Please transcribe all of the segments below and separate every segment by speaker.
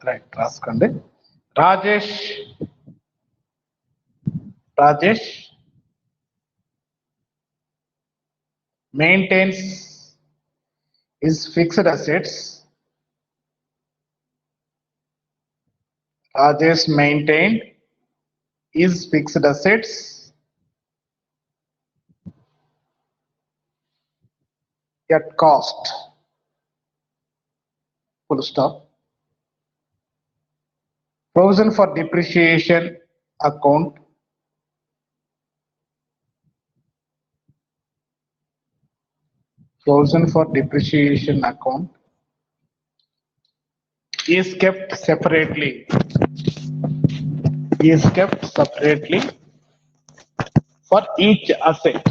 Speaker 1: Right రాసుకోండి. Rajesh maintains his fixed assets. Rajesh maintained his fixed assets at cost. Full stop. Provision for depreciation account. Provision for depreciation account is kept separately. For each asset.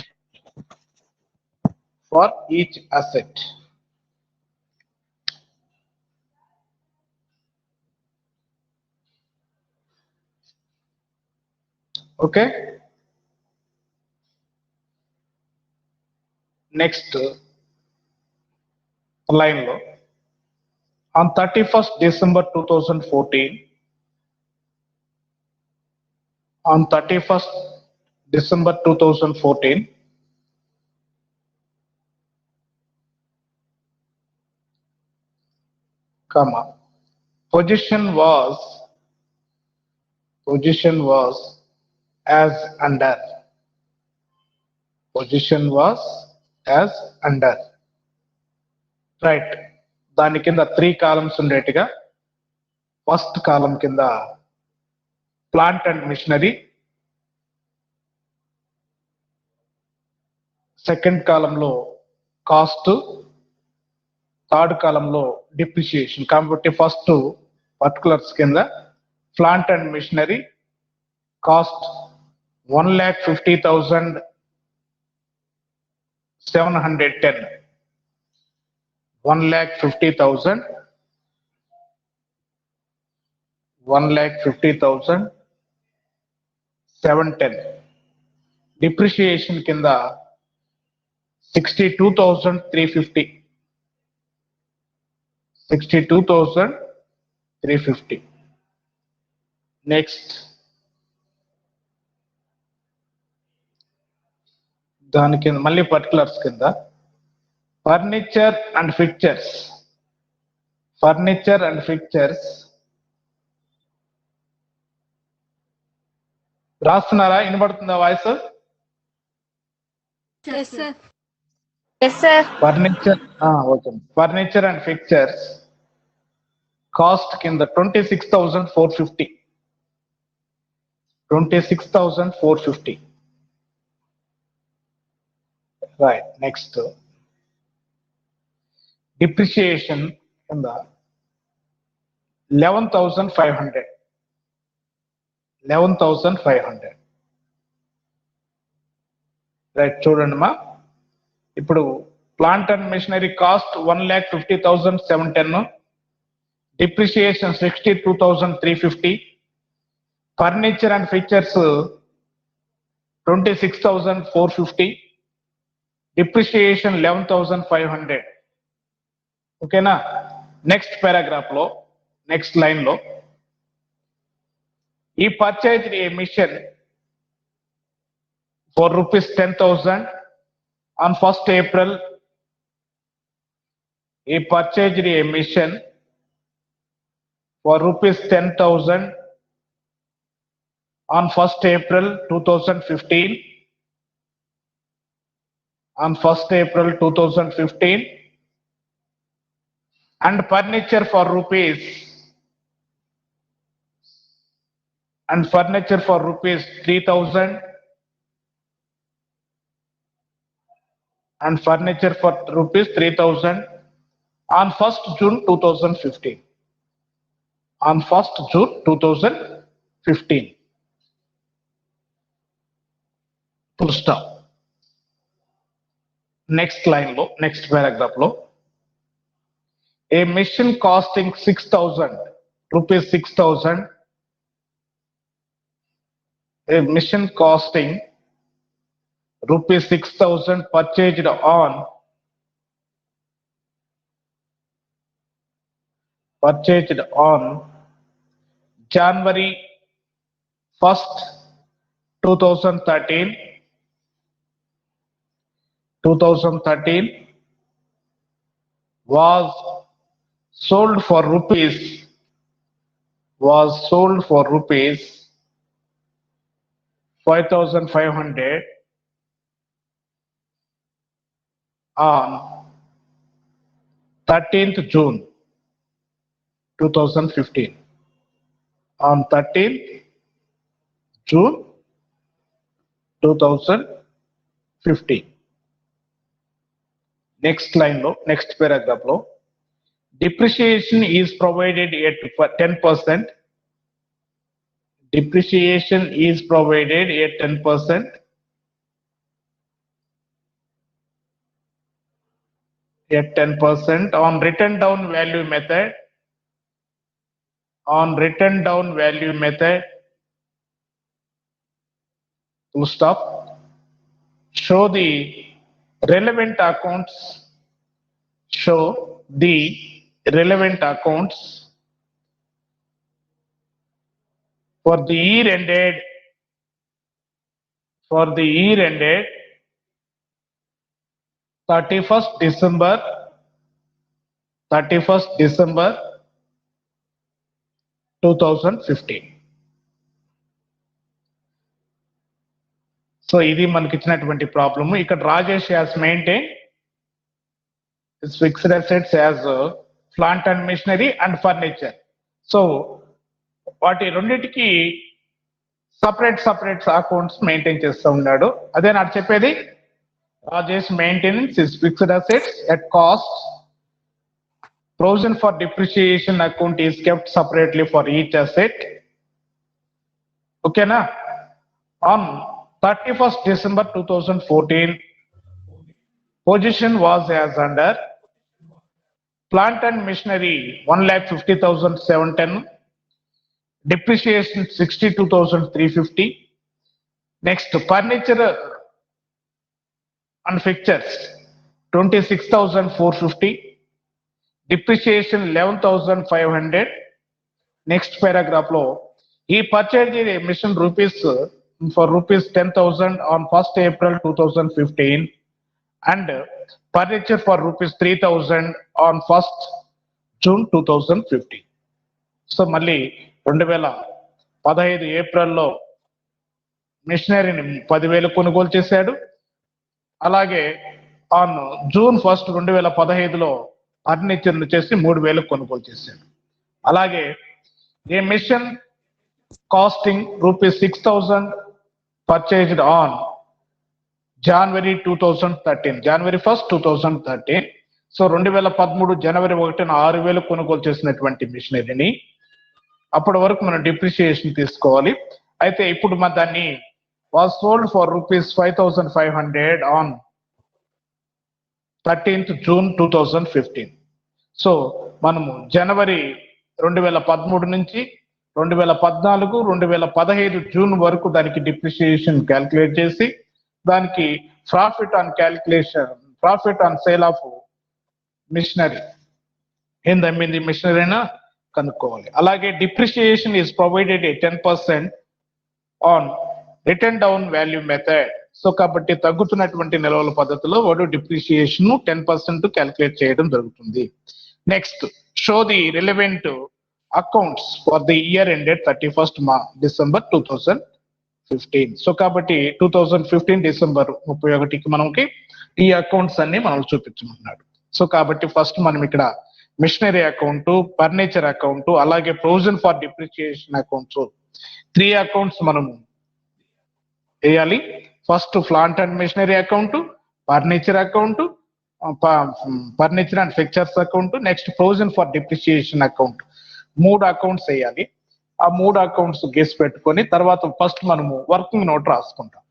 Speaker 1: Okay. Next line lo. On 31st December 2014, on 31st December 2014, comma, position was as under. Position was as under. Right. దాని కింద 3 columns ఉండేట్టుగా first column కింద plant and machinery, second కాలంలో cost, third కాలంలో depreciation. కాబట్టి first particulars కింద plant and machinery cost 1,50,710. 1,50,710. Depreciation కింద 62,350. 62,350. Next దాని కింద మళ్ళీ పర్టికులర్స్ కింద ఫర్నిచర్ అండ్ ఫిక్చర్స్ రాస్తున్నారా? వినబడుతుందా voice? Furniture and fixtures cost కింద 26,450. 26,450. రైట్. నెక్స్ట్ డిప్రిసియేషన్ కింద 11,500. 11,500. రైట్. చూడండి మా, ఇప్పుడు plant and machinery cost 1,50,710, depreciation 62,350, furniture and fixtures 26,450, depreciation 11,500. ఓకేనా? నెక్స్ట్ పారాగ్రాఫ్ లో, నెక్స్ట్ లైన్ లో, ఈ purchase a machine for rupees 10,000 on 1st April. He purchased a machine for rupees 10,000 on 1st April 2015. On 1st April 2015, and furniture for rupees 3,000. And furniture for rupees 3,000 on 1st June 2015. On 1st June 2015. Full stop. Next line lo, next paragraph lo, a machine costing 6,000 rupees. 6,000. A machine costing rupees 6,000 purchased on 1st January 1st, 2013 was sold for rupees 5,500 on 13th June 2015. On 13th June 2015. Next line lo, next paragraph lo, depreciation is provided at 10%. Depreciation is provided at 10%. At 10% on written down value method. On written down value method. Full stop. Show the relevant accounts. Show the relevant accounts for the year ended 31st December 2015. So ఇది మనకి ఇచ్చినటువంటి problem. ఇక్కడ Rajesh has maintain his fixed assets as plant and machinery and furniture. So వాటి రెండింటికి separate accounts maintain చేస్తూ ఉన్నాడు. అదే నాకు చెప్పేది. Rajesh maintenance his fixed assets at cost. Provision for depreciation account is kept separately for each asset. Okay na? On 31st December 2014, position was as under plant and machinery 1,50,710, depreciation 62,350. Next, furniture and fixtures 26,450. Depreciation 11,500. Next paragraph lo, he purchased a machine for rupees 10,000 on 1st April 2015 and furniture for rupees 3,000 on 1st June 2015. So మళ్ళీ 2015 ఏప్రిల్లో మిషనరీని 10,000 కొనుగోలు చేశాడు. అలాగే on June 1st 2015లో furniture వచ్చేసి 3,000 కొనుగోలు చేశాడు. అలాగే a machine costing rupees 6,000 purchased on January 2013, January 1st 2013. So 2013 జనవరి 1న 6,000 కొనుగోలు చేసినటువంటి మిషనరీని అప్పటి వరకు మనం డిప్రిసియేషన్ తీసుకోవాలి. అయితే ఇప్పుడు మన దాన్ని was sold for rupees 5,500 on 13th June 2015. So మనము జనవరి 2013 నుంచి 2014, 2015 జూన్ వరకు దానికి డిప్రిసియేషన్ క్యాల్కులేట్ చేసి దానికి profit on sale of machinery ఏంది అమ్మింది మిషనరీనా కనుక్కోవాలి. అలాగే depreciation is provided 10% on written down value method. So కాబట్టి తగ్గుతున్నటువంటి నిల్వల పద్ధతిలో వాడు డిప్రిసియేషన్ 10% క్యాల్కులేట్ చేయడం జరుగుతుంది. Next, show the relevant accounts for the year ended 31st December 2015. So కాబట్టి 2015 డిసెంబర్ 31కి మనకి ఈ అకౌంట్స్ అన్ని మనం చూపించమన్నాడు. సో కాబట్టి ఫస్ట్ మనం ఇక్కడ మిషనరీ అకౌంట్, ఫర్నిచర్ అకౌంట్, అలాగే provision for depreciation accounts 3 accounts మనము వేయాలి. First plant and machinery account, furniture account, furniture and fixtures account, next provision for depreciation account. 3 accounts వేయాలి. ఆ 3 అకౌంట్స్ గీసి పెట్టుకొని తర్వాత ఫస్ట్ మనము వర్కింగ్ నోట్ రాసుకుంటాం.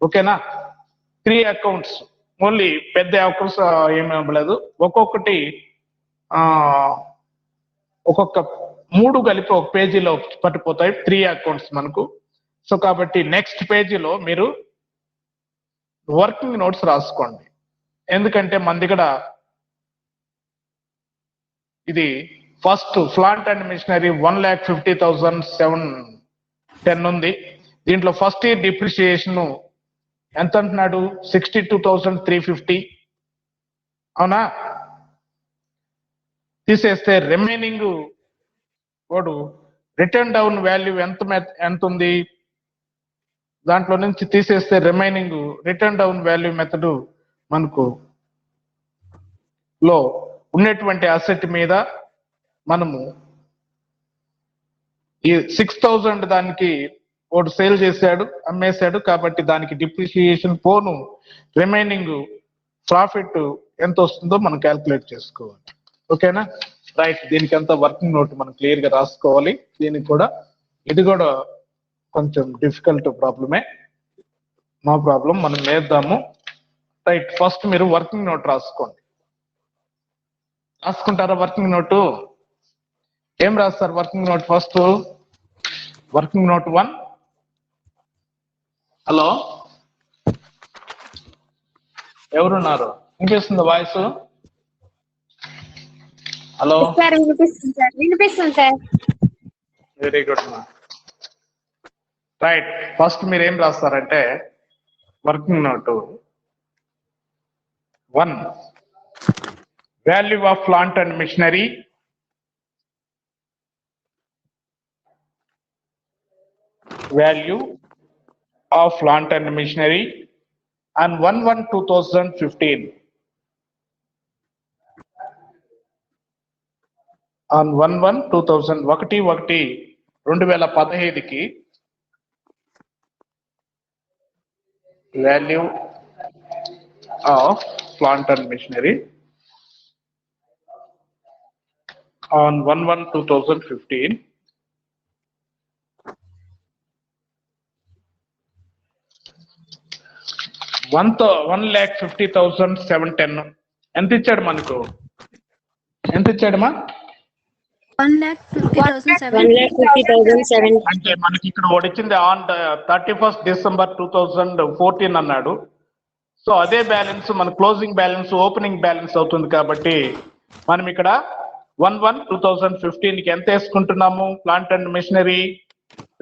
Speaker 1: ఓకేనా? 3 అకౌంట్స్ ఓన్లీ పెద్ద అకౌంట్స్ ఏమీ అవ్వలేదు. ఒక్కొక్క 3 కలిపి ఒక పేజీలో పట్టిపోతాయి 3 అకౌంట్స్ మనకు. సో కాబట్టి నెక్స్ట్ పేజీలో మీరు వర్కింగ్ నోట్స్ రాసుకోండి. ఎందుకంటే మన దగ్గర ఇది ఫస్ట్ ప్లాంట్ అండ్ మిషనరీ 1,50,710 ఉంది. దీంట్లో ఫస్ట్ ఇయర్ డిప్రిసియేషన్ ఎంత అంటున్నాడు? 62,350. అవునా? తీసేస్తే రిమైనింగ్ వాడు రిటర్న్ డౌన్ వాల్యూ ఎంత ఉంది? దాంట్లో నుంచి తీసేస్తే remaining return down value method మనకు లో ఉన్నటువంటి అసెట్ మీద మనము ఈ 6,000 దానికి వాడు సేల్ చేశాడు, అమ్మేశాడు, కాబట్టి దానికి డిప్రిసియేషన్ పోను రిమైనింగ్ ప్రాఫిట్ ఎంత వస్తుందో మనం క్యాల్కులేట్ చేసుకోవాలి. ఓకేనా? రైట్. దీనికి అంతా వర్కింగ్ నోట్ మనం క్లియర్ గా రాసుకోవాలి. దీనికి కూడా ఇది కూడా కొంచెం డిఫికల్ట్ ప్రాబ్లమే, నో ప్రాబ్లం, మనం నేర్దాము. రైట్. ఫస్ట్ మీరు వర్కింగ్ నోట్ రాసుకోండి. రాసుకుంటారా వర్కింగ్ నోటు? ఏం రాస్తారు working note? First working note 1. Hello, ఎవరున్నారు? వినిపిస్తుంది వాయిస్? హలో,
Speaker 2: వినిపిస్తుంది సార్.
Speaker 1: వెరీ గుడ్ మా. రైట్. ఫస్ట్ మీరు ఏం రాస్తారంటే working note 1, value of plant and machinery on 1/1/2015. on 1/1/2015కి value of plant and machinery on 1/1/2015 1,50,710. ఎంత ఇచ్చాడు మనకు? ఎంత ఇచ్చాడమ్మా?
Speaker 2: 1,50,710.
Speaker 1: అంటే మనకి ఇక్కడ వచ్చింది ఆన్ 31st December 2014 అన్నాడు. సో అదే బ్యాలెన్స్ మన క్లోజింగ్ బ్యాలెన్స్, ఓపెనింగ్ బ్యాలెన్స్ అవుతుంది. కాబట్టి మనం ఇక్కడ 1/1/2015కి ఎంత వేసుకుంటున్నాము? Plant and machinery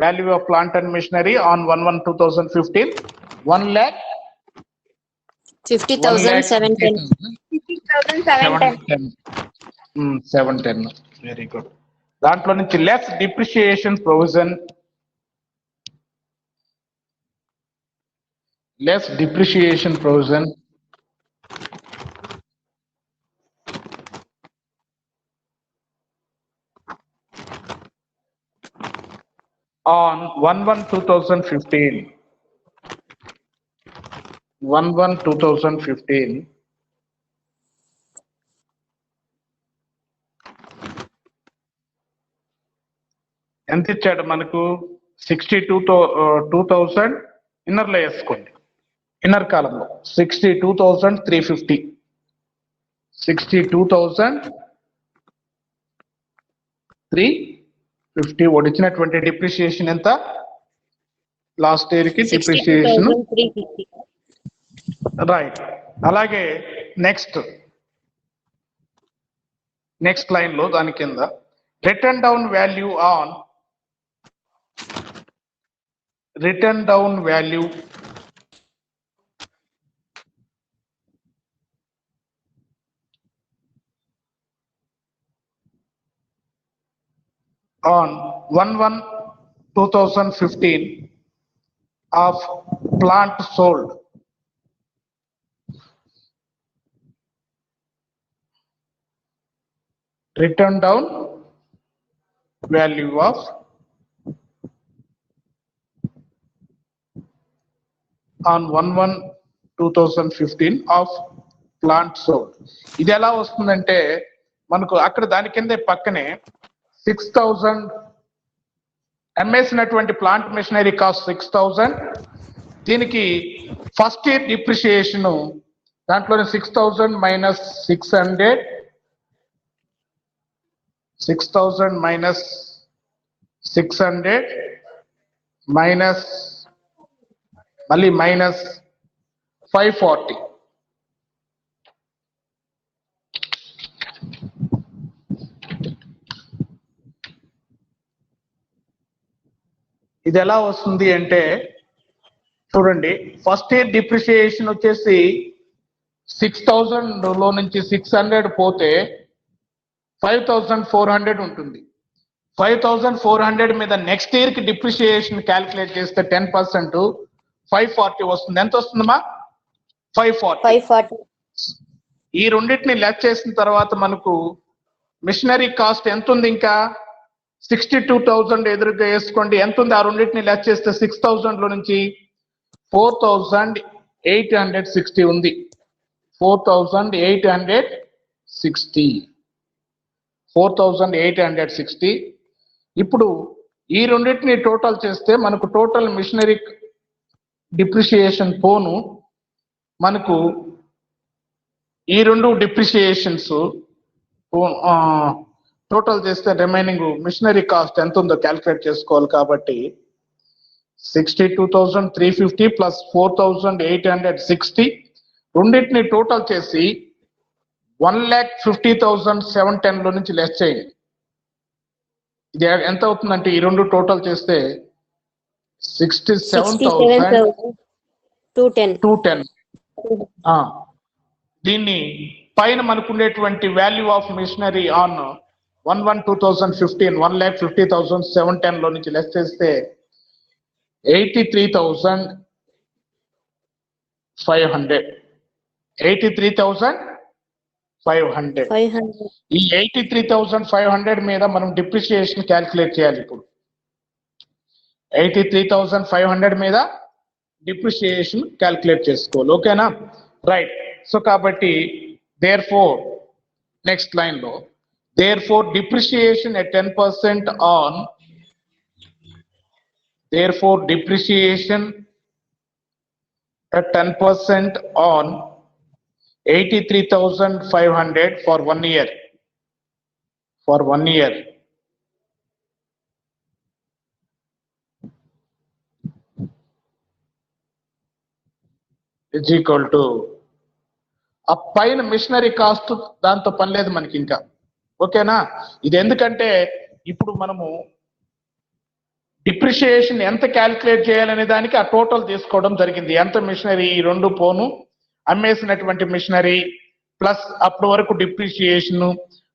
Speaker 1: value of plant and machinery on 1/1/2015 1,50,710. Very good. దాంట్లో నుంచి లెస్ డిప్రిసియేషన్ ప్రొవిజన్ on 1/1/2015 ఎంత ఇచ్చాడు మనకు? 62,000 ఇన్నర్లో వేసుకోండి. ఇన్నర్ కాలంలో 62,350. 62,350 వచ్చినటువంటి డిప్రిసియేషన్ ఎంత? లాస్ట్ ఇయర్ కి డిప్రిసియేషన్. రైట్. అలాగే నెక్స్ట్ లైన్ లో దాని కింద return down value on 1/1/2015 of plant sold. Return down value of on 1/1/2015 of plant sold. ఇది ఎలా వస్తుందంటే మనకు అక్కడ దాని కింద పక్కనే 6,000 అమ్మేసినటువంటి ప్లాంట్ మిషనరీ కాస్ట్ 6,000. దీనికి ఫస్ట్ ఇయర్ డిప్రిసియేషన్ దాంట్లోనే 6,000 మైనస్ 600 మైనస్ మళ్ళీ మైనస్ 540. ఇది ఎలా వస్తుంది అంటే చూడండి, ఫస్ట్ ఇయర్ డిప్రిసియేషన్ వచ్చేసి 6,000 లో నుంచి 600 పోతే 5,400 ఉంటుంది. 5,400 మీద నెక్స్ట్ ఇయర్ కి డిప్రిసియేషన్ క్యాల్కులేట్ చేస్తే 10% 540 వస్తుంది. ఎంత వస్తుందమ్మా? 540.
Speaker 2: 540.
Speaker 1: ఈ రెండింటిని లెస్ చేసిన తర్వాత మనకు మిషనరీ కాస్ట్ ఎంత ఉంది? ఇంకా 62,000 ఎదురుగా వేసుకోండి. ఎంత ఉంది? ఆ రెండింటిని లెస్ చేస్తే 6,000 లో నుంచి 4,860 ఉంది. 4,860. ఇప్పుడు ఈ రెండింటిని టోటల్ చేస్తే మనకు టోటల్ మిషనరీ డిప్రిసియేషన్ పోను మనకు ఈ రెండు డిప్రిసియేషన్స్ టోటల్ చేస్తే రిమైనింగ్ మిషనరీ కాస్ట్ ఎంత ఉందో క్యాల్కులేట్ చేసుకోవాలి. కాబట్టి 62,350 ప్లస్ 4,860 రెండింటిని టోటల్ చేసి 1,50,710 లో నుంచి లెస్ చేయండి. ఇది ఎంత అవుతుందంటే ఈ రెండు టోటల్ చేస్తే 67,210. దీన్ని పైన మనకు ఉండేటువంటి వాల్యూ ఆఫ్ మిషనరీ ఆన్ 1/1/2015 1,50,710 లో నుంచి లెస్ చేస్తే 83,500. 83,500. ఈ 83,500 మీద మనం డిప్రిసియేషన్ క్యాల్కులేట్ చేయాలి. ఇప్పుడు 83,500 మీద డిప్రిసియేషన్ క్యాల్కులేట్ చేసుకోవాలి. ఓకేనా? రైట్. సో కాబట్టి therefore నెక్స్ట్ లైన్ లో therefore depreciation at 10% on 83,500 for 1 year. is equal to ఆ పైన మిషనరీ కాస్ట్ దాంతో పని లేదు మనకి ఇంకా. ఓకేనా? ఇది ఎందుకంటే ఇప్పుడు మనము డిప్రిసియేషన్ ఎంత క్యాల్కులేట్ చేయాలనే దానికి ఆ టోటల్ తీసుకోవడం జరిగింది. ఎంత మిషనరీ ఈ రెండు పోను అమ్మేసినటువంటి మిషనరీ ప్లస్ అప్పటి వరకు డిప్రిసియేషన్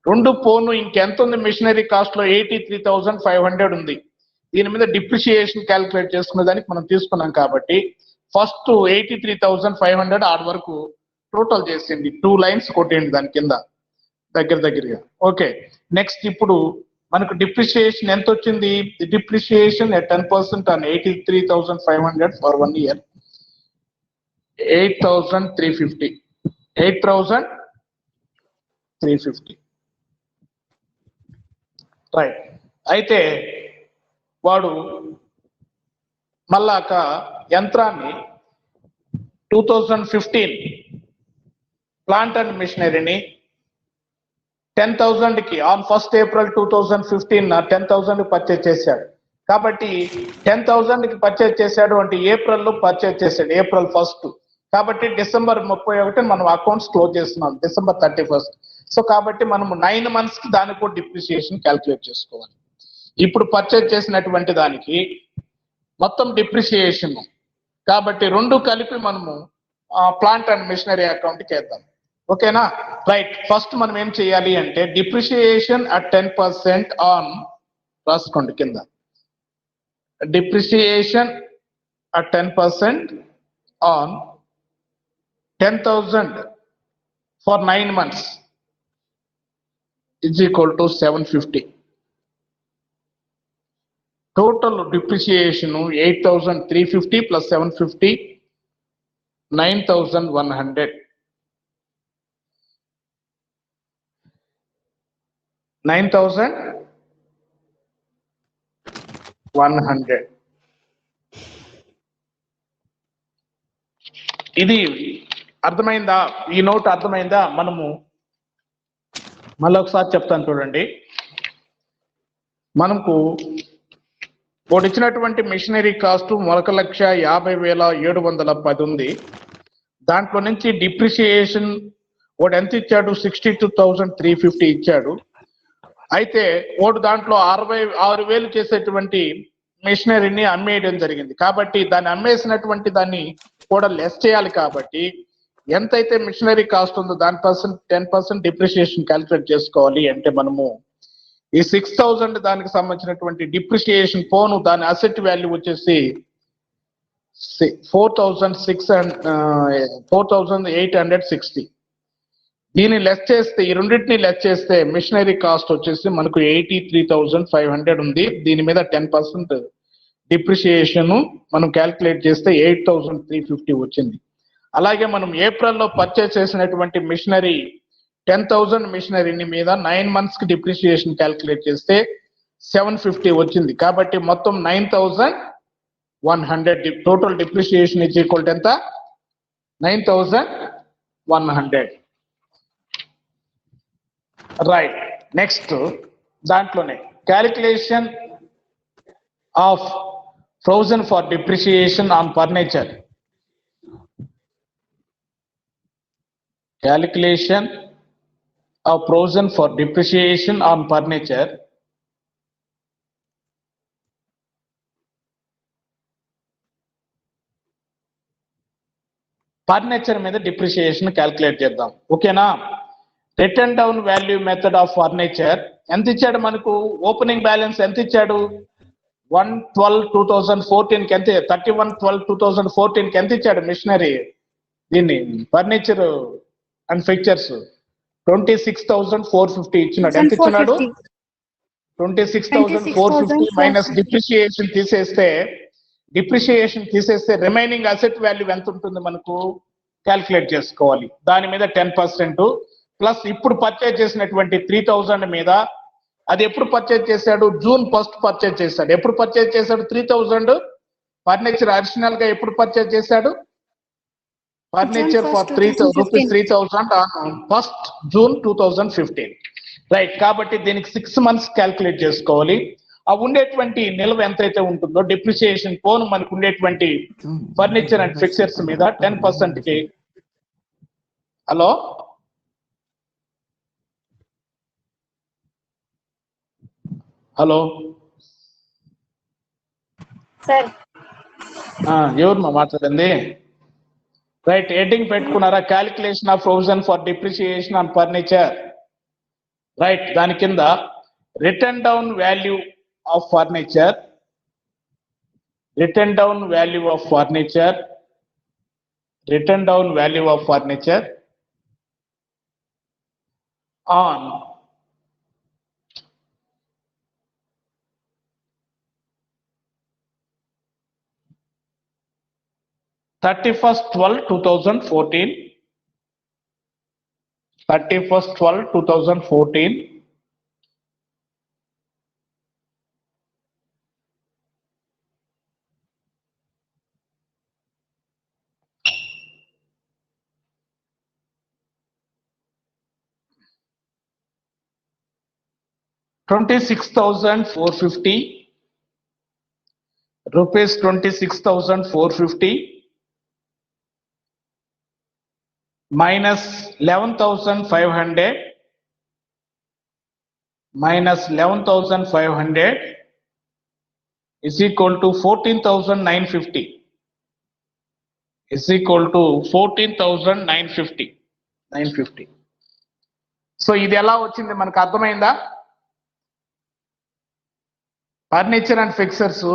Speaker 1: రెండు పోను ఇంకెంత ఉంది? మిషనరీ కాస్ట్ లో 83,500 ఉంది. దీని మీద డిప్రిసియేషన్ క్యాల్కులేట్ చేసుకునే దానికి మనం తీసుకున్నాం. కాబట్టి ఫస్ట్ 83,500 ఆడ వరకు టోటల్ చేసింది. 2 లైన్స్ కొట్టేయండి దాని కింద దగ్గరగా. ఓకే. నెక్స్ట్ ఇప్పుడు మనకు డిప్రిసియేషన్ ఎంత వచ్చింది? Depreciation at 10% on 83,500 for 1 year 8,350. 8,350. Right. అయితే వాడు మళ్ళాక యంత్రాన్ని 2015 ప్లాంట్ అండ్ మిషనరీని 10,000 కి ఆన్ 1st April 2015 10,000 పర్చేజ్ చేశాడు. కాబట్టి 10,000 కి పర్చేజ్ చేశాడు అంటే ఏప్రిల్లో పర్చేజ్ చేశాడు, April 1st. కాబట్టి December 31 మనం అకౌంట్స్ క్లోజ్ చేస్తున్నాం, December 31st. సో కాబట్టి మనము 9 months కి దానికి కూడా డిప్రిసియేషన్ క్యాల్కులేట్ చేసుకోవాలి. ఇప్పుడు పర్చేజ్ చేసినటువంటి దానికి మొత్తం డిప్రిసియేషన్ కాబట్టి రెండు కలిపి మనము ప్లాంట్ అండ్ మిషనరీ అకౌంట్కి వేద్దాం. ఓకేనా? రైట్. ఫస్ట్ మనం ఏం చేయాలి అంటే డిప్రిసియేషన్ అట్ 10% ఆన్, రాసుకోండి కింద, depreciation at 10% on 10,000 for 9 months is equal to 750. Total depreciation 8,350 plus 750 9,100. 9,100. ఇది అర్థమైందా? ఈ నోట్ అర్థమైందా? మనము మళ్ళీ ఒకసారి చెప్తాను చూడండి. మనకు వాడు ఇచ్చినటువంటి మిషనరీ కాస్ట్ 1,50,710 ఉంది. దాంట్లో నుంచి డిప్రిసియేషన్ వాడు ఎంత ఇచ్చాడు? 62,350 ఇచ్చాడు. అయితే వాడు దాంట్లో 66,000 చేసేటువంటి మిషనరీని అమ్మేయడం జరిగింది. కాబట్టి దాన్ని అమ్మేసినటువంటి దాన్ని కూడా లెస్ చేయాలి. కాబట్టి ఎంతైతే మిషనరీ కాస్ట్ ఉందో దాని 10% డిప్రిసియేషన్ క్యాలిక్యులేట్ చేసుకోవాలి. అంటే మనము ఈ 6,000 దానికి సంబంధించినటువంటి డిప్రిసియేషన్ పోను దాని అసెట్ వాల్యూ వచ్చేసి 4,860. దీన్ని లెస్ చేస్తే, ఈ రెండింటిని లెస్ చేస్తే మిషనరీ కాస్ట్ వచ్చేసి మనకు 83,500 ఉంది. దీని మీద 10% డిప్రిసియేషన్ మనం క్యాల్కులేట్ చేస్తే 8,350 వచ్చింది. అలాగే మనం ఏప్రిల్లో పర్చేస్ చేసినటువంటి మిషనరీ 10,000 మిషనరీని మీద 9 months కి డిప్రిసియేషన్ క్యాల్కులేట్ చేస్తే 750 వచ్చింది. కాబట్టి మొత్తం 9,100 total depreciation is equal to ఎంత? 9,100. రైట్. నెక్స్ట్ దాంట్లోనే calculation of provision for depreciation on furniture. Calculation of provision for depreciation on furniture. Furniture మీద డిప్రిసియేషన్ క్యాల్కులేట్ చేద్దాం. ఓకేనా? Return down value method of furniture ఎంత ఇచ్చాడు మనకు? ఓపెనింగ్ బ్యాలెన్స్ ఎంత ఇచ్చాడు? 1/12/2014 కి ఎంత? 31/12/2014 కి ఎంత ఇచ్చాడు మిషనరీ? దీన్ని ఫర్నిచర్ అండ్ ఫిక్చర్స్ 26,450 ఇచ్చినాడు. ఎంత ఇచ్చినాడు? 26,450 మైనస్ డిప్రిసియేషన్ తీసేస్తే రిమైనింగ్ అసెట్ వాల్యూ ఎంత ఉంటుంది మనకు క్యాల్కులేట్ చేసుకోవాలి. దాని మీద 10% ప్లస్ ఇప్పుడు పర్చేజ్ చేసినటువంటి 3,000 మీద, అది ఎప్పుడు పర్చేజ్ చేశాడు? June 1 పర్చేజ్ చేశాడు. ఎప్పుడు పర్చేజ్ చేశాడు? 3,000 ఫర్నిచర్ అడిషనల్ గా ఎప్పుడు పర్చేజ్ చేశాడు? Furniture for 3,000 on 1st June 2015. Right. కాబట్టి దీనికి 6 months క్యాల్కులేట్ చేసుకోవాలి. ఆ ఉండేటువంటి నిల్వ ఎంతైతే ఉంటుందో డిప్రిసియేషన్ పోను మనకు ఉండేటువంటి ఫర్నిచర్ అండ్ ఫిక్చర్స్ మీద 10% కి. హలో హలో
Speaker 2: సార్,
Speaker 1: ఎవరు మాట్లాడింది? రైట్. హెడ్డింగ్ పెట్టుకున్నారా? Calculation of provision for depreciation on furniture. Right. దాని కింద return down value of furniture, return down value of furniture, return down value of furniture on 31/12/2014, 31/12/2014 26,450 rupees, 26,450 minus 11,500 is equal to 14,950 is equal to 14,950. So ఇది ఎలా వచ్చింది మనకు అర్థమైందా? Furniture and fixtures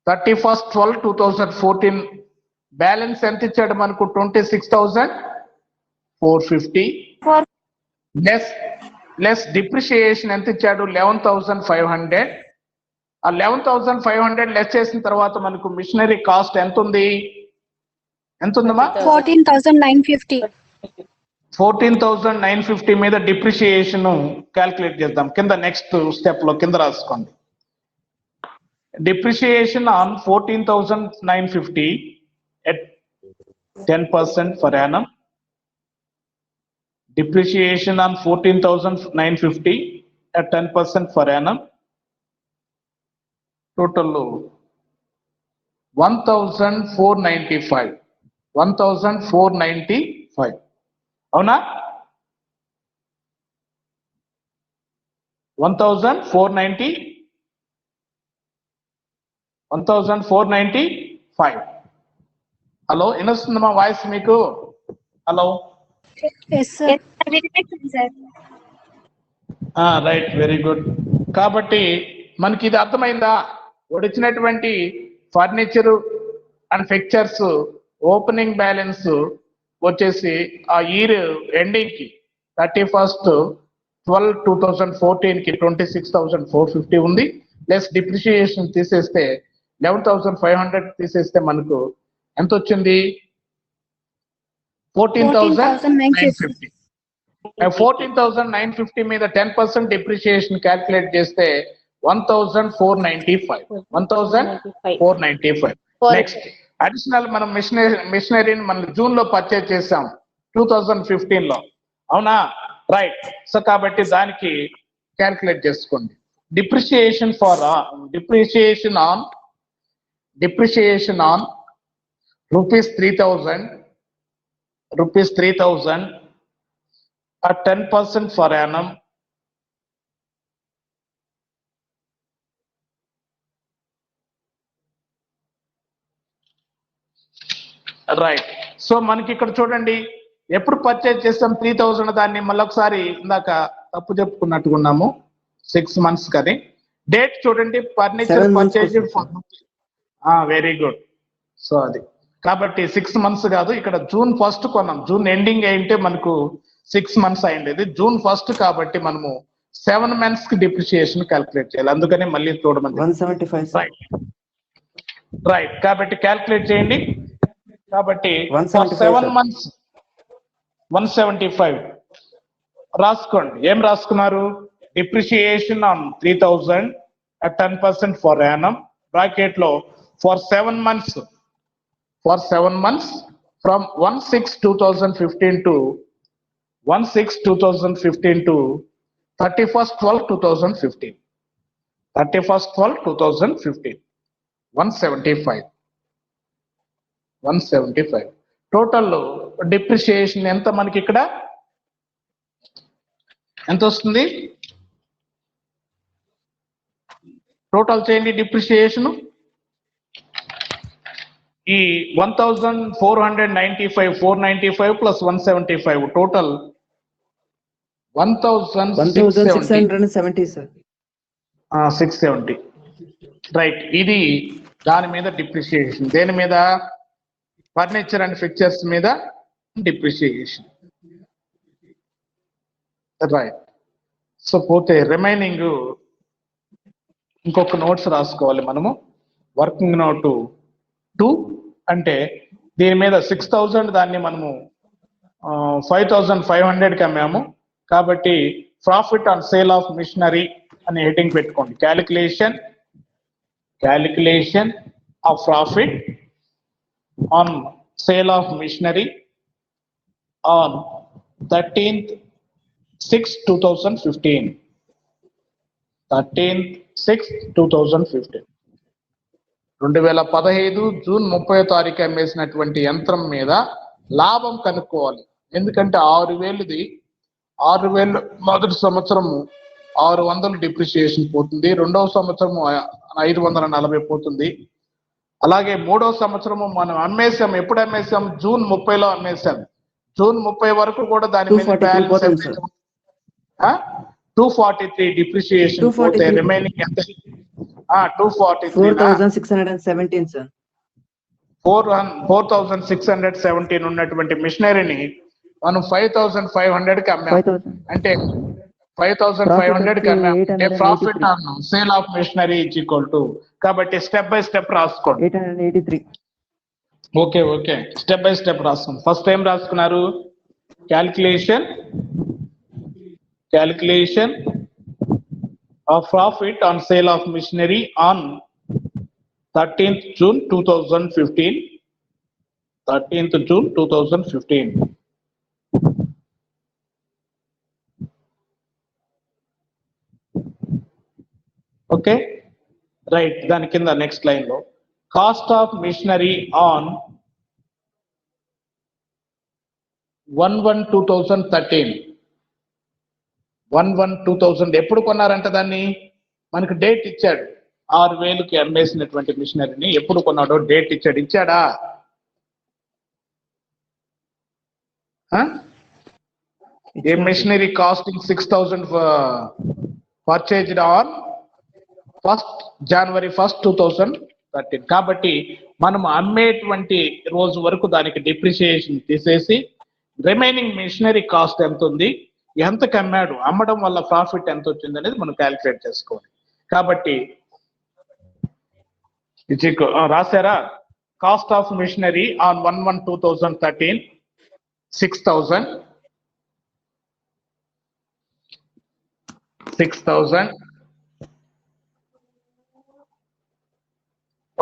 Speaker 1: 31/12/2014 balance ఎంత ఇచ్చాడు మనకు? 26,450 లెస్ డిప్రిసియేషన్ ఎంత ఇచ్చాడు? 11,500. ఆ 11,500 లెస్ చేసిన తర్వాత మనకు మిషనరీ కాస్ట్ ఎంత ఉంది? ఎంత ఉందమ్మా?
Speaker 2: 14,950.
Speaker 1: 14,950 మీద డిప్రిసియేషన్ క్యాల్కులేట్ చేద్దాం. కింద నెక్స్ట్ స్టెప్ లో కింద రాసుకోండి. Depreciation on 14,950 at 10% per annum. Depreciation on 14,950 at 10% per annum. Total 1,495. 1,495. అవునా? 1,490. 1495. హలో, వినొస్తుంది మా వాయిస్ మీకు? Hello.
Speaker 2: Yes, sir. Sir.
Speaker 1: Right, very good. కాబట్టి మనకి ఇది అర్థమైందా? వచ్చినటువంటి furniture and fixtures opening balance వచ్చేసి ఆ ఇయర్ ఎండింగ్ కి 31/12/2014 కి 26,450 ఉంది. ప్లస్ డిప్రిషియేషన్ తీసేస్తే 11,500 తీసేస్తే మనకు ఎంత వచ్చింది? 14,950. 14,950 మీద 10% డిప్రిషియేషన్ క్యాల్కులేట్ చేస్తే 1,495. 1,495. నెక్స్ట్ అడిషనల్ మనం మిషనరీని మనం జూన్ లో పర్చేజ్ చేసాం 2015 లో, అవునా? రైట్. సో కాబట్టి దానికి క్యాల్కులేట్ చేసుకోండి. Depreciation on rupees 3,000 at 10% per annum. Right. So మనకి ఇక్కడ చూడండి, ఎప్పుడు పర్చేజ్ చేస్తాం 3,000, దాన్ని మళ్ళొకసారి ఇందాక తప్పు చెప్పుకున్నట్టుకున్నాము 6 months కది. డేట్ చూడండి, furniture purchase. Very good. So అది కాబట్టి 6 months కాదు, ఇక్కడ June 1 కొన్నాం. జూన్ ఎండింగ్ అయింటే మనకు 6 months అయింది. June 1 కాబట్టి మనము 7 months కి డిప్రిషియేషన్ క్యాల్కులేట్ చేయాలి. అందుకని మళ్ళీ చూడమని
Speaker 3: 175.
Speaker 1: రైట్. కాబట్టి క్యాల్కులేట్ చేయండి. కాబట్టి
Speaker 3: 175,
Speaker 1: 7 months 175 రాసుకోండి. ఏం రాసుకున్నారు? Depreciation on 3,000 at 10% for annum bracket లో for 7 months from 1/6/2015 to 31/12/2015. 31/12/2015. 175. Total depreciation ఎంత మనకి ఇక్కడ? ఎంత వస్తుంది? టోటల్ చేయండి డిప్రిషియేషన్. ఈ 1,495 ప్లస్ 175 టోటల్
Speaker 3: 1,670, సార్.
Speaker 1: 670. రైట్. ఇది దాని మీద డిప్రిషియేషన్. దేని మీద? ఫర్నిచర్ అండ్ ఫిక్చర్స్ మీద డిప్రిషియేషన్. రైట్. సో పోతే రిమైనింగ్ ఇంకొక నోట్స్ రాసుకోవాలి మనము. వర్కింగ్ నోట్ 2 అంటే దీని మీద 6,000 దాన్ని మనము 5,500కి అమ్మాము కాబట్టి profit on sale of machinery అని హెడ్డింగ్ పెట్టుకోండి. Calculation of profit on sale of machinery on 13/6/2015. 13/6/2015. 2015 June 30వ తారీఖు అమ్మేసినటువంటి యంత్రం మీద లాభం కనుక్కోవాలి. ఎందుకంటే 6,000ది 6,000 మొదటి సంవత్సరము 600 డిప్రిషియేషన్ పోతుంది. రెండవ సంవత్సరము 540 పోతుంది. అలాగే మూడవ సంవత్సరము మనం అమ్మేసాం. ఎప్పుడు అమ్మేసాం? జూన్ 30లో అమ్మేసాం. జూన్ 30 వరకు కూడా దాని మీద 243 డిప్రిషియేషన్ పోతే రిమైనింగ్ ఎంత?
Speaker 3: 4,617, సార్.
Speaker 1: 4,617 ఉన్నటువంటి మిషనరీని మనం 5,500కి అమ్మాం. అంటే 5,500కి అమ్మాం. Profit on sale of machinery is equal to, కాబట్టి స్టెప్ బై స్టెప్ రాసుకోండి.
Speaker 3: 883.
Speaker 1: ఓకే, స్టెప్ బై స్టెప్ రాసుకోండి. ఫస్ట్ టైం రాసుకున్నారు calculation of profit on sale of machinery on 13th June 2015. 13th June 2015. Okay, right. దాని కింద next line లో cost of machinery on 1/1/2013. 1/1/2000 ఎప్పుడు కొన్నారంట? దాన్ని మనకు డేట్ ఇచ్చాడు 6,000కి అమ్మేసినటువంటి మిషనరీని ఎప్పుడు కొన్నాడో డేట్ ఇచ్చాడా? A machinery costing 6,000 purchased on January 1st, 2013. కాబట్టి మనం అమ్మేటువంటి రోజు వరకు దానికి డిప్రిసియేషన్ తీసేసి రిమైనింగ్ మిషనరీ కాస్ట్ ఎంత ఉంది, ఎంతకు అమ్మాడు, అమ్మడం వల్ల ప్రాఫిట్ ఎంత వచ్చింది అనేది మనం క్యాలిక్యులేట్ చేసుకోవాలి. కాబట్టి రాశారా? Cost of machinery on 1/1/2013 6,000.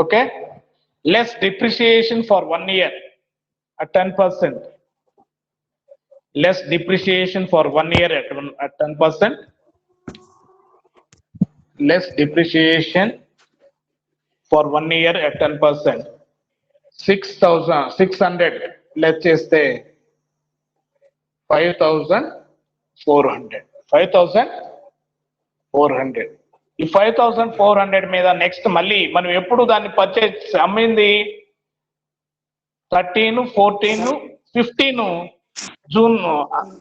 Speaker 1: Okay, less depreciation for 1 year at 10%. Less depreciation for 1 year at 10%. Less depreciation for 1 year at 10%. 6,600 less cheste 5,400. 5,400. ఈ 5,400 మీద నెక్స్ట్ మళ్ళీ మనం ఎప్పుడు దాన్ని పర్చేజ్ అమ్మింది 13, 14, 15 జూన్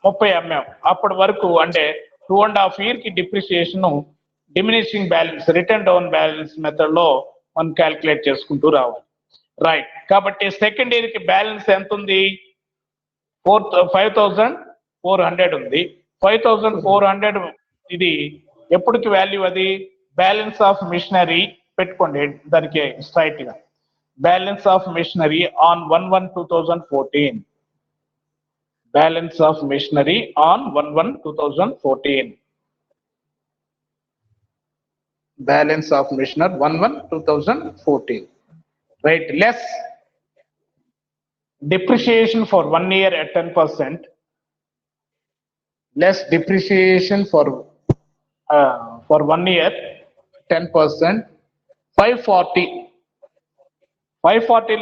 Speaker 1: 30 అమ్మాం. అప్పటి వరకు అంటే 2.5 year కి depreciation diminishing balance return down balance method లో మనం క్యాల్కులేట్ చేసుకుంటూ రావాలి. రైట్. కాబట్టి సెకండ్ ఇయర్ కి బ్యాలెన్స్ ఎంత ఉంది? 5,400 ఉంది. 5,400 ఇది ఎప్పటికి వాల్యూ? అది బ్యాలెన్స్ ఆఫ్ మిషనరీ పెట్టుకోండి దానికి స్ట్రైట్ గా. Balance of machinery on 1/1/2014. Balance of machinery on 1/1/2014. Balance of machinery 1/1/2014. Right. Less depreciation for 1 year at 10%. Less depreciation for 1 year 10%. 540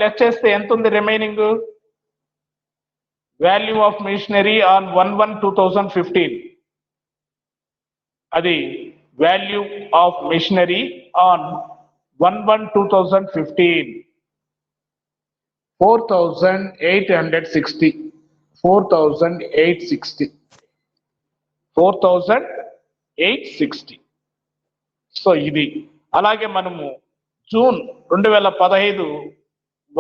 Speaker 1: less cheste ఎంత ఉంది remaining? Value of machinery on 1/1/2015. అది value of machinery on 1/1/2015. 4,860. 4,860. So ఇది అలాగే మనము June 2015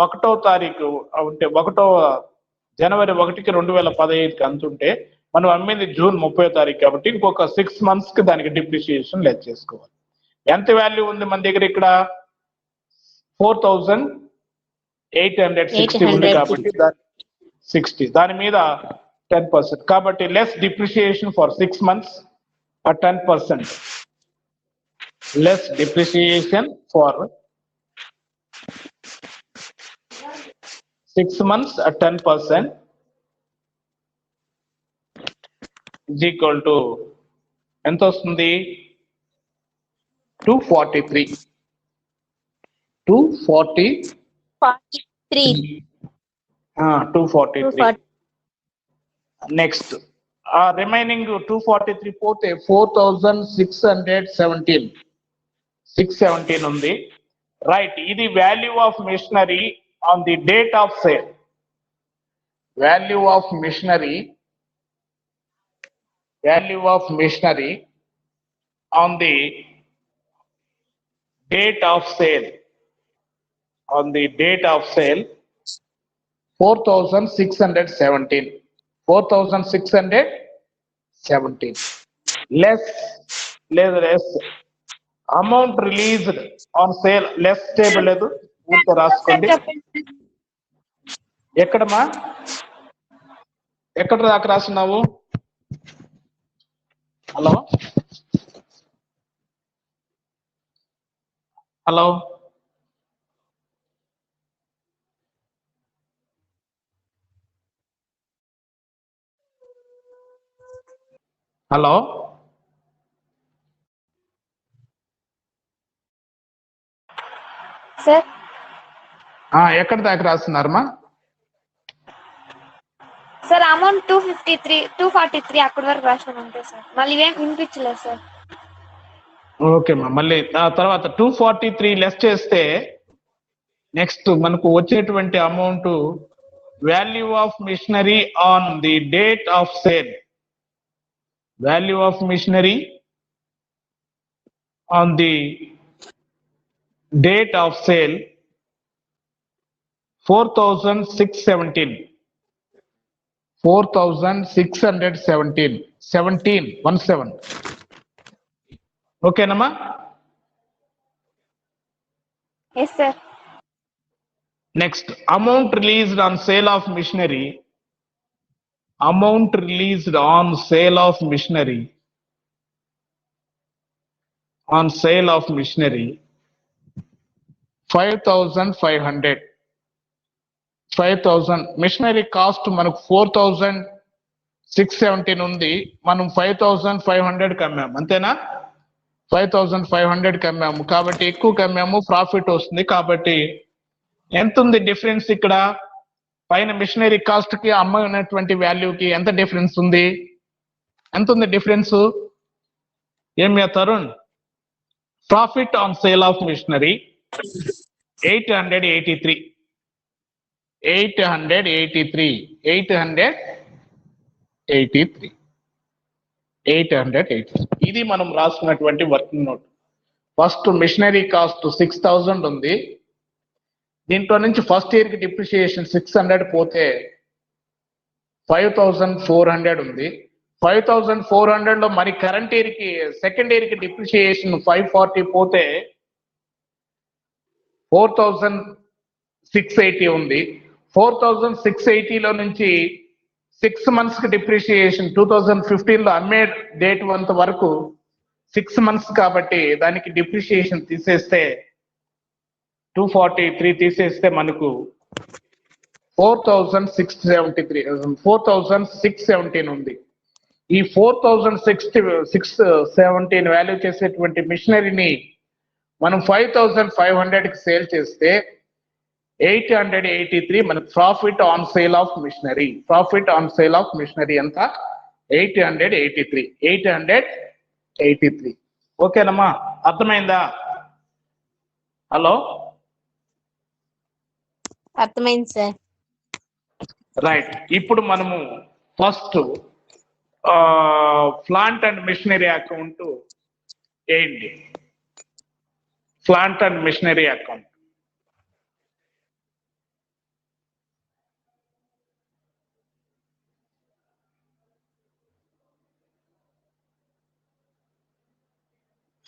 Speaker 1: 1వ తారీఖు అంటే జనవరి 1కి 2015కి అంతుంటే మనం అమ్మింది జూన్ 30వ తారీఖు కాబట్టి ఇంకొక 6 months కి దానికి డిప్రిసియేషన్ లెస్ చేసుకోవాలి. ఎంత వాల్యూ ఉంది మన దగ్గర ఇక్కడ? 4,860 ఉంది కాబట్టి 60 దాని మీద 10%. కాబట్టి less depreciation for 6 months at 10%. Less depreciation for 6 months at 10% is equal to ఎంత వస్తుంది? 243. 243. నెక్స్ట్ రిమైనింగ్ 243 పోతే 4,617 ఉంది. రైట్. ఇది value of machinery on the date of sale. Value of machinery on the date of sale. 4,617. 4,617 less amount released on sale less table లేదు ఊరికే రాసుకోండి. ఎక్కడమ్మా? ఎక్కడ దాకా రాస్తున్నావు? హలో హలో హలో
Speaker 2: సార్
Speaker 1: ఎక్కడ దాకా రాస్తున్నారమ్మా?
Speaker 2: సార్ అమౌంట్ 243 అక్కడి వరకు రాసిన అంతే సార్. మళ్ళీ ఏం వినిపించలేదు సార్.
Speaker 1: ఓకే మా మళ్ళీ ఆ తర్వాత 243 లెస్ చేస్తే నెక్స్ట్ మనకు వచ్చేటువంటి amount value of machinery on the date of sale, value of machinery on the date of sale 4,617, 4,617, 17 ఓకేనమ్మా.
Speaker 2: Yes, sir.
Speaker 1: Next amount released on sale of machinery, amount released on sale of machinery, on sale of machinery 5,500, 5,000. Machinery cost మనకు 4,617 ఉంది, మనం 5,500 అమ్మాము అంతేనా, 5,500 అమ్మాము కాబట్టి ఎక్కువ అమ్మాము, profit వస్తుంది. కాబట్టి ఎంత ఉంది డిఫరెన్స్ ఇక్కడ, పైన మిషనరీ కాస్ట్ కి అమ్మినటువంటి వాల్యూకి ఎంత డిఫరెన్స్ ఉంది, ఎంత ఉంది డిఫరెన్స్ ఏమి Tarun? Profit on sale of machinery 883, 883, 883, 883. ఇది మనం రాసుకున్నటువంటి working note. First machinery cost 6,000 ఉంది, దీంట్లో నుంచి ఫస్ట్ ఇయర్ కి డిప్రిసియేషన్ 600 పోతే 5,400 ఉంది. 5,400 లో మరి కరెంట్ ఇయర్ కి సెకండ్ ఇయర్ కి డిప్రిసియేషన్ 540 పోతే 4,680 ఉంది. 4,680 లో నుంచి 6 months కి డిప్రిసియేషన్ 2015 లో అమ్మే డేట్ అంత వరకు 6 months కాబట్టి దానికి డిప్రిసియేషన్ తీసేస్తే 243 తీసేస్తే మనకు 4,673, 4,617 ఉంది. ఈ 4,617 వాల్యూ చేసేటువంటి మిషనరీని మనం 5,500 కి సేల్ చేస్తే 883 మనకు profit on sale of machinery. Profit on sale of machinery ఎంత? 883, 883. ఓకేనమ్మా, అర్థమైందా? హలో,
Speaker 2: అర్థమైంది సార్.
Speaker 1: రైట్. ఇప్పుడు మనము first plant and machinery account ఏంటి? Plant and machinery account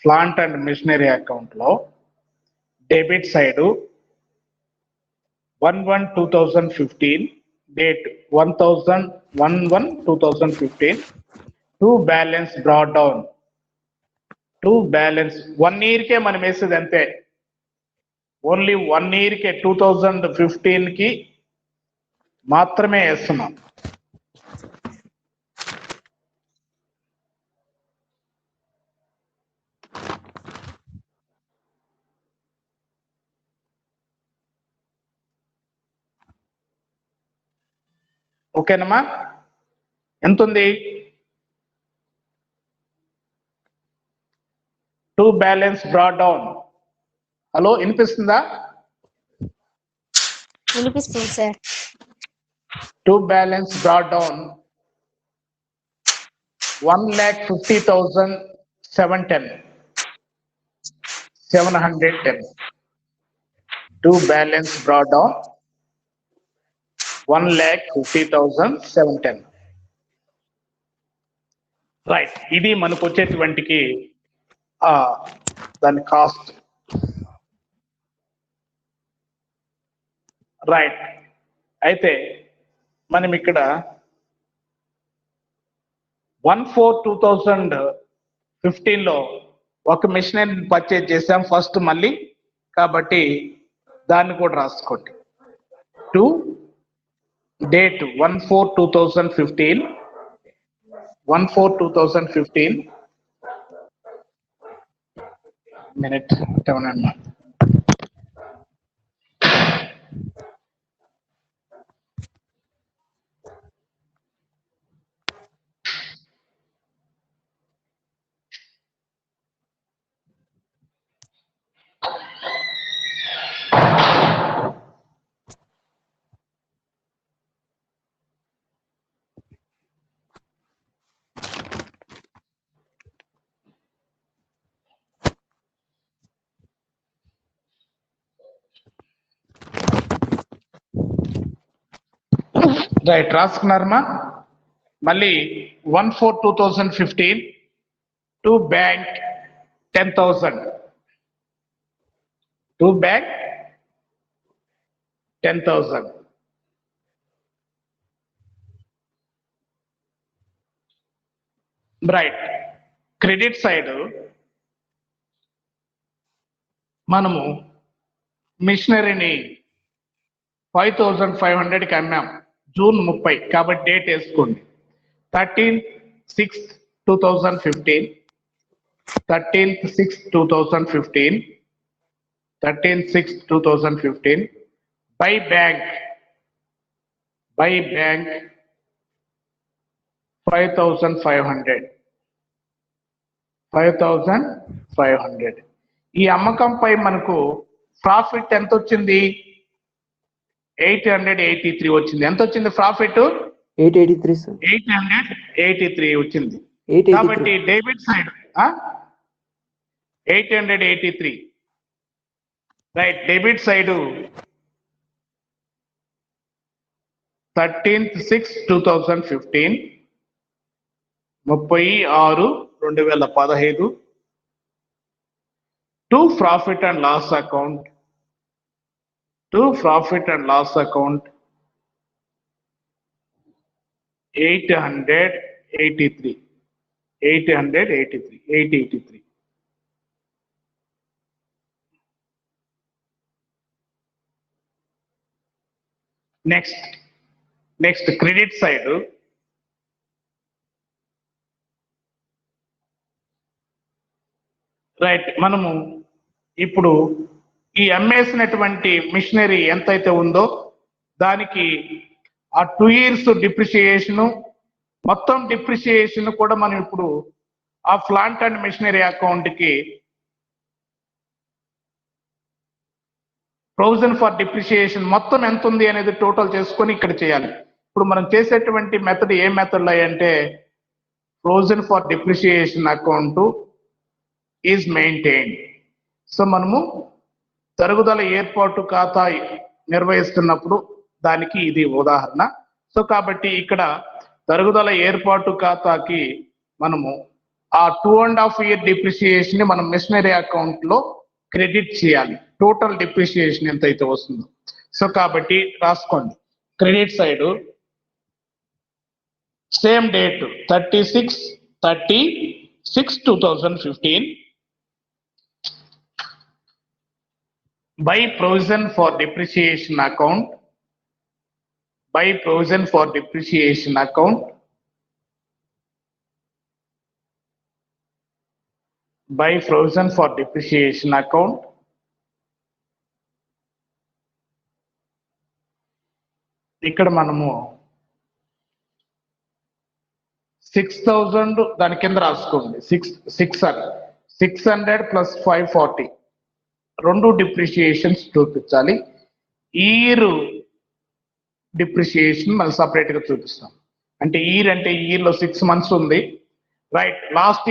Speaker 1: plant and machinery account లో debit side 1/1/2015 date 1,011/2015 to balance brought down, to balance 1 year కే మనం వేసేది అంతే, ఓన్లీ 1 year కే 2015 కి మాత్రమే వేస్తున్నాం. ఓకేనమ్మా, ఎంత ఉంది? To balance brought down. Hello, వినిపిస్తుందా?
Speaker 2: వినిపిస్తుంది sir.
Speaker 1: To balance brought down 1,50,710, 710. To balance brought down 1,50,710. Right. ఇది మనకు వచ్చేటువంటికి దాని కాస్ట్. రైట్. అయితే మనం ఇక్కడ 1/4/2015 లో ఒక మిషనరీ పర్చేజ్ చేసాం ఫస్ట్ మళ్ళీ, కాబట్టి దాన్ని కూడా రాసుకోండి. టు డేట్ 1/4/2015, 1/4/2015 మినిట్ ఏమన్నా రైట్, రాసుకున్నారమ్మా? మళ్ళీ 1/4/2015 to bank 10,000. To bank 10,000. Right, credit side మనము మిషనరీని 5,500కి అమ్మాం జూన్ 30, కాబట్టి డేట్ వేసుకోండి. 13/6/2015, 13/6/2015, 13/6/2015 by bank 5,500. 5,500. ఈ అమ్మకంపై మనకు ప్రాఫిట్ ఎంత వచ్చింది? 883 వచ్చింది. ఎంత వచ్చింది ప్రాఫిట్?
Speaker 3: 883 సార్.
Speaker 1: 883 వచ్చింది.
Speaker 3: 883.
Speaker 1: కాబట్టి debit side 883. Right, debit side 13/6/2015 36/2015 to profit and loss account 883. Next credit side right, మనము ఇప్పుడు ఈ అమ్మేసినటువంటి మిషనరీ ఎంతైతే ఉందో దానికి ఆ 2 years డిప్రిసియేషన్, మొత్తం డిప్రిసియేషన్ కూడా మనం ఇప్పుడు ఆ ప్లాంట్ అండ్ మిషనరీ అకౌంట్కి ప్రొవిజన్ ఫర్ డిప్రిసియేషన్ మొత్తం ఎంత ఉంది అనేది టోటల్ చేసుకొని ఇక్కడ చేయాలి. ఇప్పుడు మనం చేసేటువంటి మెథడ్ ఏ మెథడ్ అంటే provision for depreciation account is maintained. So మనము తరుగుదల ఏర్పాటు ఖాతా నిర్వహిస్తున్నప్పుడు దానికి ఇది ఉదాహరణ. సో కాబట్టి ఇక్కడ తరుగుదల ఏర్పాటు ఖాతాకి మనము ఆ 2.5 year డిప్రిసియేషన్ ని మనం మిషనరీ అకౌంట్ లో క్రెడిట్ చేయాలి. టోటల్ డిప్రిసియేషన్ ఎంతైతే వస్తుందో. సో కాబట్టి రాసుకోండి, credit side same date 36/30/6/2015 by provision for depreciation account, by provision for depreciation account, by provision for depreciation account ఇక్కడ మనము 6,000 దాని కింద రాసుకోండి. 600 plus 540 రెండు డిప్రిసియేషన్స్ చూపించాలి. ఇయర్ డిప్రిసియేషన్ మనం సపరేట్ గా చూపిస్తాం. అంటే ఇయర్ అంటే ఇయర్ లో 6 months ఉంది. రైట్, లాస్ట్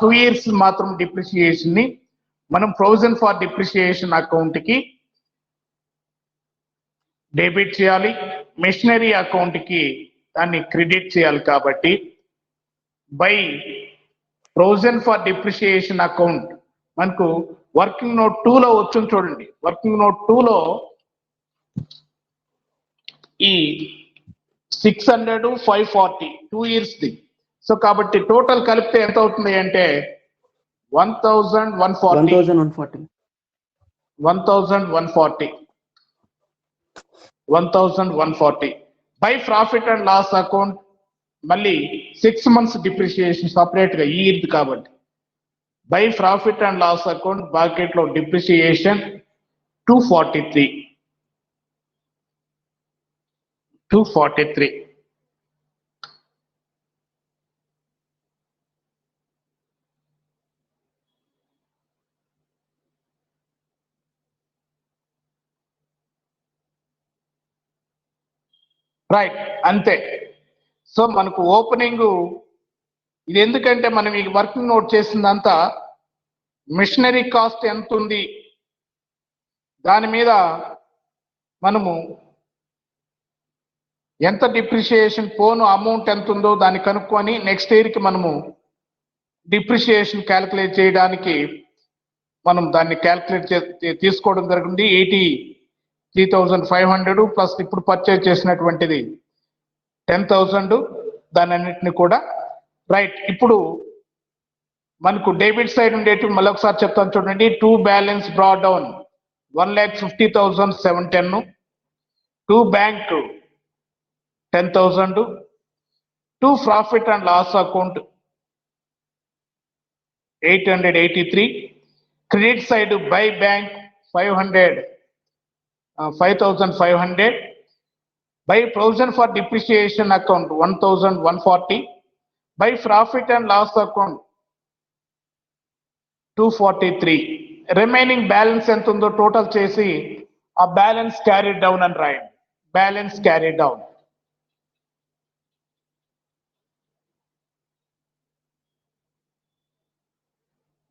Speaker 1: 2 years మాత్రం డిప్రిసియేషన్ ని మనం ప్రొవిజన్ ఫర్ డిప్రిసియేషన్ అకౌంట్ కి డెబిట్ చేయాలి, మిషనరీ అకౌంట్ కి దాన్ని క్రెడిట్ చేయాలి. కాబట్టి by provision for depreciation account మనకు వర్కింగ్ నోట్ 2 లో వచ్చింది చూడండి. వర్కింగ్ నోట్ 2 లో ఈ 600 540 2 years ది. సో కాబట్టి టోటల్ కలిపితే ఎంత అవుతుంది అంటే 1,140. 1,140 by profit and loss account. మళ్ళీ 6 months డిప్రిసియేషన్ సపరేట్ గా ఇయర్ కాబట్టి by profit and loss account bucket లో డిప్రిసియేషన్ 243. రైట్, అంతే. సో మనకు ఓపెనింగ్ ఇది ఎందుకంటే మనం ఈ వర్కింగ్ నోట్ చేసిందంతా మిషనరీ కాస్ట్ ఎంత ఉంది దాని మీద మనము ఎంత డిప్రిషియేషన్ పోను అమౌంట్ ఎంత ఉందో దాన్ని కనుక్కొని నెక్స్ట్ ఇయర్కి మనము డిప్రిషియేషన్ క్యాలిక్యులేట్ చేయడానికి మనం దాన్ని క్యాలిక్యులేట్ తీసుకోవడం జరిగింది. 83,500 ప్లస్ ఇప్పుడు పర్చేజ్ చేసినటువంటిది 10,000, దాని అన్నిటిని కూడా రైట్. ఇప్పుడు మనకు డెబిట్ సైడ్ ఉండేటివి మళ్ళీ ఒకసారి చెప్తాను చూడండి. 2 balance draw down 1,50,710, 2 bank 10,000, 2 profit and loss account 883, credit side by bank 5,500, by provision for depreciation account 1,140, by profit and loss account 243. Remaining balance ఎంత ఉందో టోటల్ చేసి ఆ బ్యాలెన్స్ క్యారీ డౌన్ అని రాయండి. Balance carry down.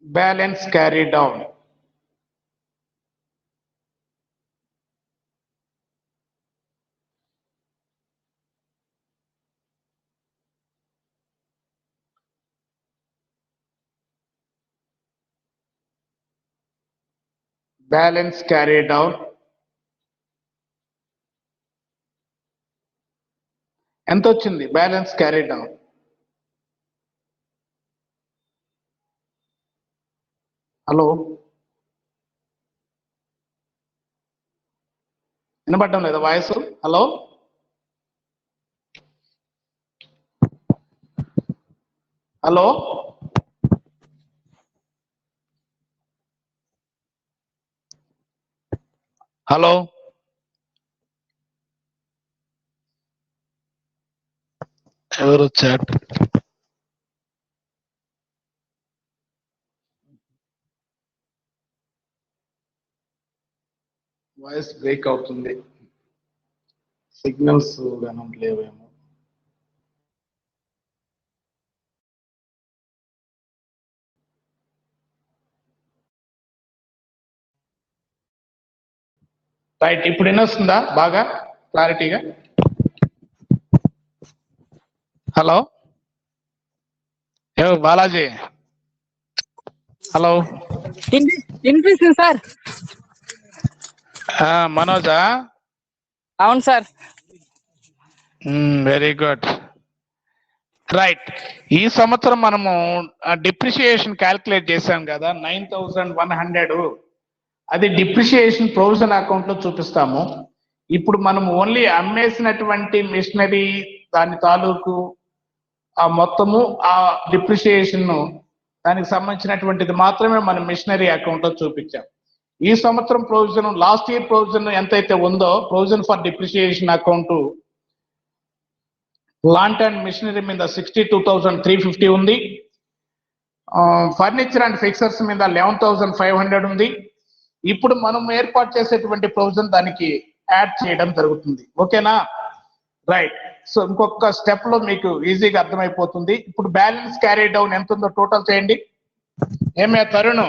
Speaker 1: Balance carry down. Balance carry down. ఎంత వచ్చింది balance carry down? Hello, వినపడటం లేదా voice? Hello, hello, hello, ఎవరు చాట్? వాయిస్ బ్రేక్ అవుతుంది. సిగ్నల్స్ గానం లేవేమో. రైట్, ఇప్పుడు వినొస్తుందా బాగా క్లారిటీగా? హలో, ఏ బాలాజీ? హలో,
Speaker 4: వినిపిస్తుంది సార్.
Speaker 1: మనోజా?
Speaker 4: అవును సార్.
Speaker 1: Very good. రైట్, ఈ సంవత్సరం మనము డిప్రిషియేషన్ క్యాల్కులేట్ చేశాం కదా 9,100. అది డిప్రిషియేషన్ ప్రొవిజన్ అకౌంట్ లో చూపిస్తాము. ఇప్పుడు మనం ఓన్లీ అమ్మేసినటువంటి మిషనరీ దాని తాలూకు ఆ మొత్తము ఆ డిప్రిషియేషన్ దానికి సంబంధించినటువంటిది మాత్రమే మనం మిషనరీ అకౌంట్ లో చూపించాం. ఈ సంవత్సరం ప్రొవిజన్, లాస్ట్ ఇయర్ ప్రొవిజన్ ఎంతైతే ఉందో provision for depreciation account plant and machinery మీద 62,350 ఉంది. ఫర్నిచర్ అండ్ ఫిక్సర్స్ మీద 11,500 ఉంది. ఇప్పుడు మనం ఏర్పాటు చేసేటువంటి ప్రొవిజన్ దానికి యాడ్ చేయడం జరుగుతుంది. ఓకేనా? రైట్. సో ఇంకొక స్టెప్ లో మీకు ఈజీగా అర్థమైపోతుంది. ఇప్పుడు బ్యాలెన్స్ క్యారీ డౌన్ ఎంత ఉందో టోటల్ చేయండి. ఏమే తరుణ్?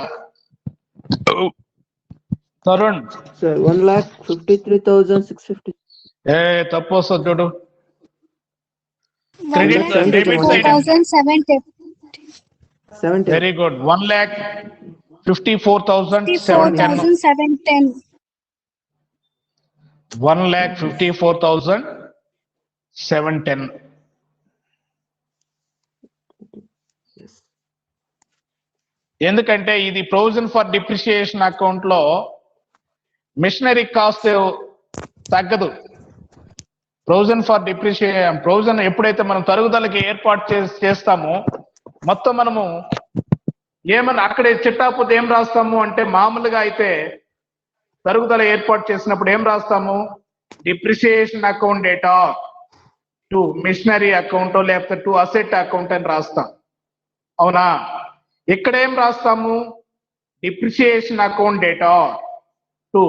Speaker 1: తరుణ్
Speaker 3: సార్ 1,53,650.
Speaker 1: తప్పు వస్తుంది చూడు.
Speaker 3: Credit side,
Speaker 1: debit side
Speaker 2: 4,710.
Speaker 1: Very good. 1,54,710.
Speaker 2: 4,710.
Speaker 1: 1,54,710. ఎందుకంటే ఇది ప్రొవిజన్ ఫర్ డిప్రిషియేషన్ అకౌంట్ లో మిషనరీ కాస్ట్ తగ్గదు. ప్రొవిజన్ ఫర్ డిప్రిషియేషన్ ప్రొవిజన్ ఎప్పుడైతే మనం తరుగుదలకి ఏర్పాటు చేస్తామో మొత్తం మనము ఏమన్నా అక్కడే చిట్టాపోతే ఏం రాస్తాము అంటే, మామూలుగా అయితే తరుగుదల ఏర్పాటు చేసినప్పుడు ఏం రాస్తాము? Depreciation account debtor to machinery account లేకపోతే టు అసెట్ అకౌంట్ అని రాస్తాం. అవునా? ఇక్కడ ఏం రాస్తాము? Depreciation account debtor to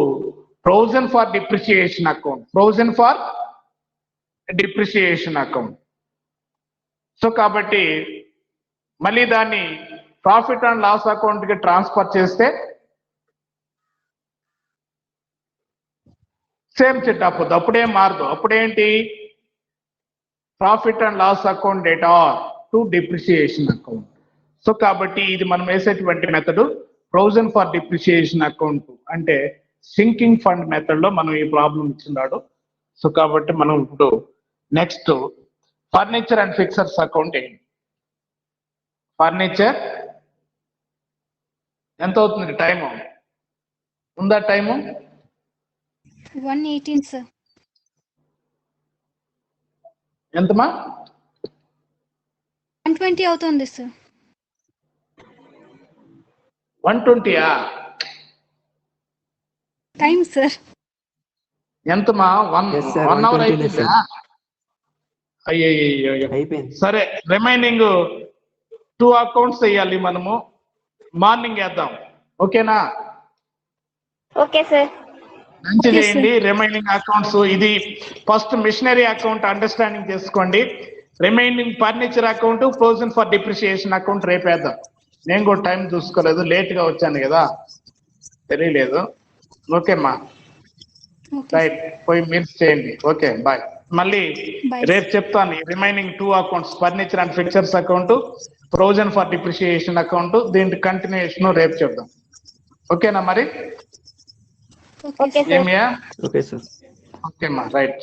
Speaker 1: provision for depreciation account, provision for depreciation account. So కాబట్టి మళ్ళీ దాన్ని ప్రాఫిట్ అండ్ లాస్ అకౌంట్ కి ట్రాన్స్ఫర్ చేస్తే సేమ్ చిట్టా పోద్ది. అప్పుడేం మారదు. అప్పుడేంటి? Profit and loss account debtor to depreciation account. So కాబట్టి ఇది మనం వేసేటువంటి method provision for depreciation account అంటే సింకింగ్ ఫండ్ మెథడ్ లో మనం ఈ ప్రాబ్లం ఇచ్చినాడు. సో కాబట్టి మనం ఇప్పుడు next furniture and fixers account ఏంటి? ఫర్నిచర్ ఎంత అవుతుంది టైము? ఉందా టైము?
Speaker 2: 118 సార్.
Speaker 1: ఎంతమా?
Speaker 2: 120 అవుతుంది సార్.
Speaker 1: 120యా?
Speaker 2: Time sir.
Speaker 1: ఎంతమా?
Speaker 3: Yes, sir,
Speaker 1: 1 అవర్
Speaker 3: 120
Speaker 1: అయిపోయిందా? అయ్యో
Speaker 3: అయిపోయింది.
Speaker 1: సరే, రిమైనింగ్ 2 అకౌంట్స్ వేయాలి మనము. మార్నింగ్ వేద్దాం, ఓకేనా?
Speaker 2: Okay sir.
Speaker 1: మంచి చేయండి. రిమైనింగ్ అకౌంట్స్ ఇది ఫస్ట్ మిషనరీ అకౌంట్ అండర్స్టాండింగ్ చేసుకోండి. Remaining furniture account, provision for depreciation account రేపేద్దాం. నేను కూడా టైం చూసుకోలేదు, లేట్ గా వచ్చాను కదా, తెలియలేదు. ఓకేమ్మా, రైట్, పోయి మీరు చేయండి. Okay, bye. మళ్ళీ
Speaker 2: Bye.
Speaker 1: రేపు చెప్తాను remaining 2 accounts, furniture and fixtures account, provision for depreciation account. దీని కంటిన్యూషన్ రేపు చెప్దాం. ఓకేనా మరి?
Speaker 2: Okay sir.
Speaker 1: ఏమియా?
Speaker 3: Okay sir.
Speaker 1: ఓకేమ్మా, రైట్.